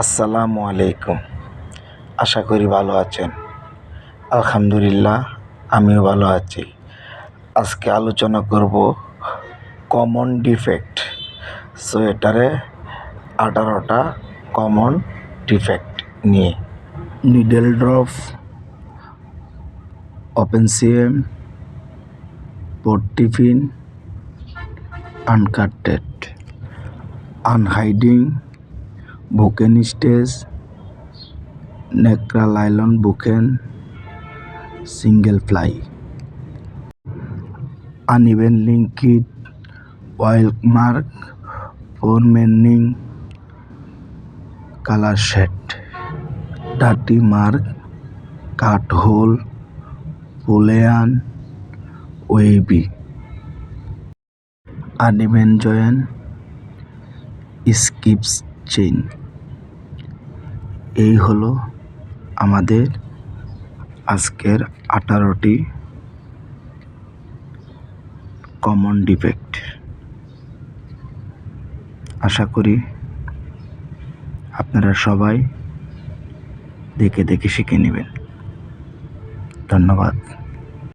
আসসালামু আলাইকুম। আশা করি ভালো আছেন। আলহামদুলিল্লাহ, আমিও ভালো আছি। আজকে আলোচনা করব কমন ডিফেক্ট। সোয়েটারে 18টা কমন ডিফেক্ট নিয়ে। Needle drop, open seam, port tiffin, uncutted, unhiding, broken stage, নেকড়া nylon broken, single fly, uneven linked, oil mark, four meaning, colour shade, dirty mark, cut hole, পোলেয়ান, wavy, uneven join, skips chain. এই হলো আমাদের আজকের 18টি common defect. আশা করি আপনারা সবাই দেখে শিখে নেবেন। ধন্যবাদ।